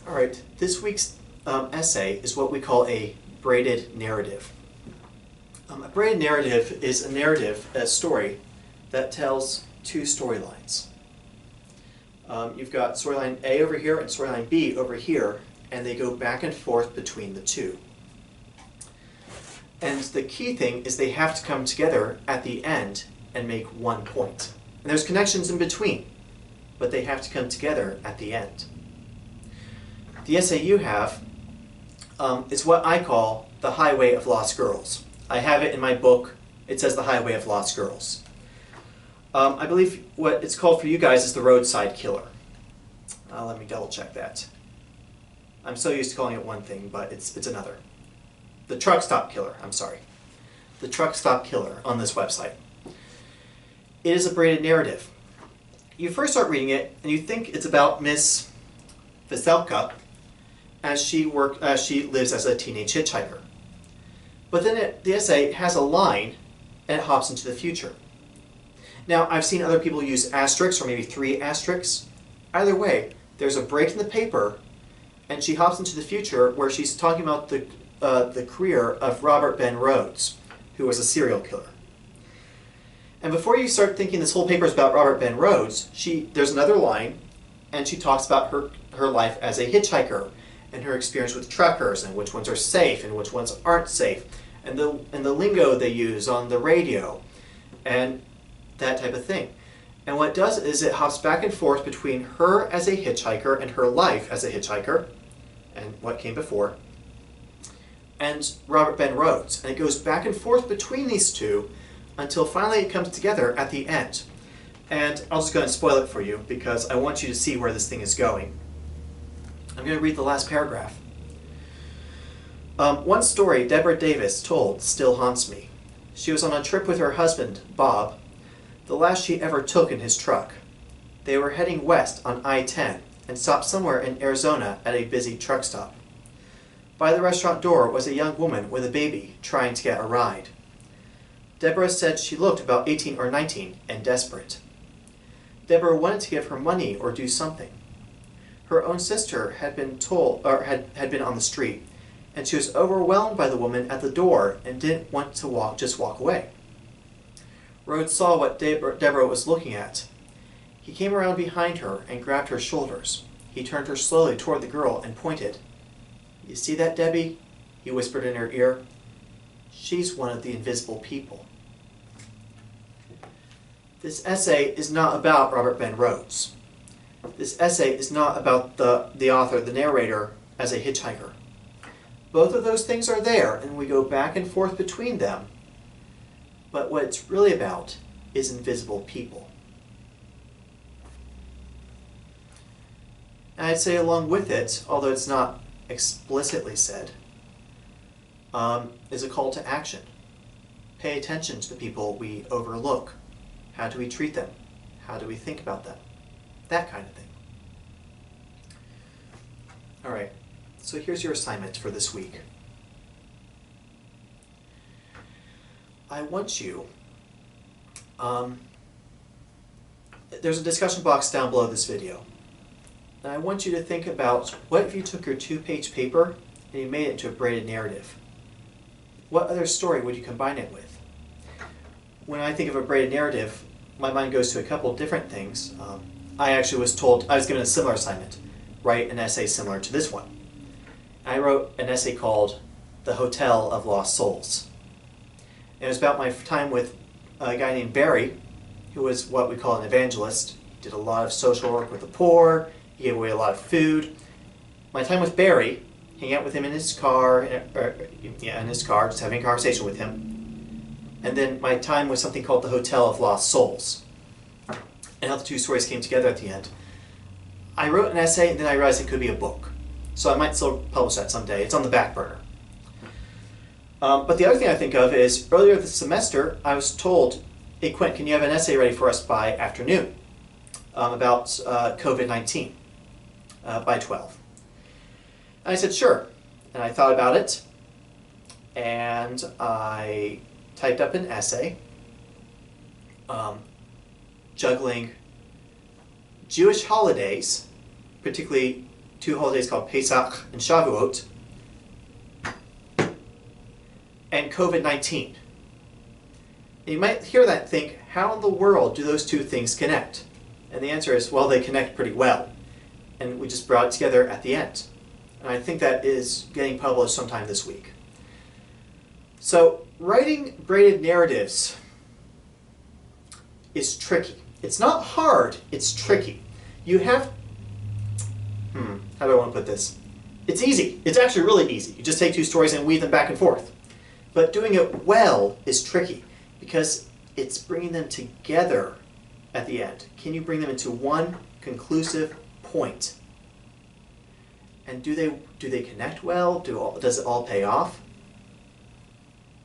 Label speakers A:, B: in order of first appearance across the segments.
A: All right, this week's essay is what we call a braided narrative. A braided narrative is a narrative, a story, that tells two storylines. You've got storyline A over here and storyline B over here, and they go back and forth between the two. And the key thing is they have to come together at the end and make one point. And there's connections in between, but they have to come together at the end. The essay you have is what I call the Highway of Lost Girls. I have it in my book. It says the Highway of Lost Girls. I believe what it's called for you guys is the Roadside Killer. Let me double check that. I'm so used to calling it one thing, but it's another. The Truck Stop Killer, I'm sorry. The Truck Stop Killer on this website. It is a braided narrative. You first start reading it and you think it's about Miss Veselka as she lives as a teenage hitchhiker. But then the essay has a line and it hops into the future. Now, I've seen other people use asterisks or maybe 3 asterisks. Either way, there's a break in the paper and she hops into the future where she's talking about the career of Robert Ben Rhodes, who was a serial killer. And before you start thinking this whole paper is about Robert Ben Rhodes, there's another line and she talks about her life as a hitchhiker and her experience with truckers and which ones are safe and which ones aren't safe, and the lingo they use on the radio and that type of thing. And what it does is it hops back and forth between her as a hitchhiker and her life as a hitchhiker and what came before, and Robert Ben Rhodes. And it goes back and forth between these two until finally it comes together at the end. And I'll just go ahead and spoil it for you because I want you to see where this thing is going. I'm going to read the last paragraph. One story Deborah Davis told still haunts me. She was on a trip with her husband, Bob, the last she ever took in his truck. They were heading west on I-10 and stopped somewhere in Arizona at a busy truck stop. By the restaurant door was a young woman with a baby trying to get a ride. Deborah said she looked about 18 or 19 and desperate. Deborah wanted to give her money or do something. Her own sister had been on the street, and she was overwhelmed by the woman at the door and didn't want to just walk away. Rhodes saw what Deborah was looking at. He came around behind her and grabbed her shoulders. He turned her slowly toward the girl and pointed. "You see that, Debbie?" he whispered in her ear. "She's one of the invisible people." This essay is not about Robert Ben Rhodes. This essay is not about the author, the narrator, as a hitchhiker. Both of those things are there, and we go back and forth between them. But what it's really about is invisible people. And I'd say along with it, although it's not explicitly said, is a call to action. Pay attention to the people we overlook. How do we treat them? How do we think about them? That kind of thing. All right, so here's your assignment for this week. I want you, there's a discussion box down below this video. And I want you to think about, what if you took your 2-page paper and you made it into a braided narrative? What other story would you combine it with? When I think of a braided narrative, my mind goes to a couple of different things. I actually was given a similar assignment, write an essay similar to this one. I wrote an essay called The Hotel of Lost Souls. It was about my time with a guy named Barry, who was what we call an evangelist. He did a lot of social work with the poor, he gave away a lot of food. My time with Barry, hanging out with him in his car, just having a conversation with him. And then my time with something called the Hotel of Lost Souls. And how the two stories came together at the end. I wrote an essay and then I realized it could be a book. So I might still publish that someday. It's on the back burner. But the other thing I think of is, earlier this semester, I was told, "Hey Quint, can you have an essay ready for us by afternoon about COVID-19 by 12? And I said, sure. And I thought about it, and I typed up an essay juggling Jewish holidays, particularly two holidays called Pesach and Shavuot, and COVID-19. You might hear that and think, how in the world do those two things connect? And the answer is, well, they connect pretty well. And we just brought it together at the end. And I think that is getting published sometime this week. So, writing braided narratives is tricky. It's not hard, it's tricky. You have, how do I want to put this? It's easy. It's actually really easy. You just take two stories and weave them back and forth. But doing it well is tricky because it's bringing them together at the end. Can you bring them into one conclusive point? And do they connect well? Does it all pay off?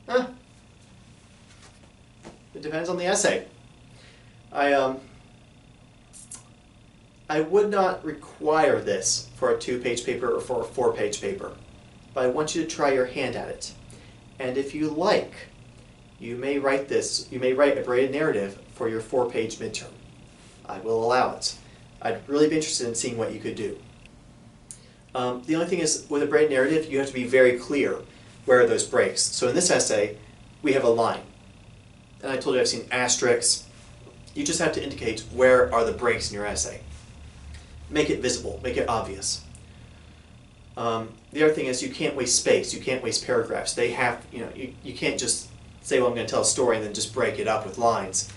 A: It depends on the essay. I would not require this for a 2-page paper or for a 4-page paper, but I want you to try your hand at it. And if you like, you may write a braided narrative for your 4-page midterm. I will allow it. I'd really be interested in seeing what you could do. The only thing is, with a braided narrative, you have to be very clear where are those breaks. So in this essay, we have a line. And I told you I've seen asterisks. You just have to indicate where are the breaks in your essay. Make it visible, make it obvious. The other thing is you can't waste space, you can't waste paragraphs. They have, you can't just say, well, I'm going to tell a story and then just break it up with lines.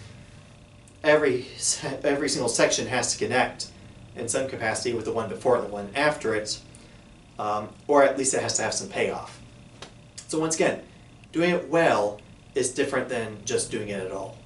A: Every single section has to connect in some capacity with the one before and the one after it, or at least it has to have some payoff. So once again, doing it well is different than just doing it at all.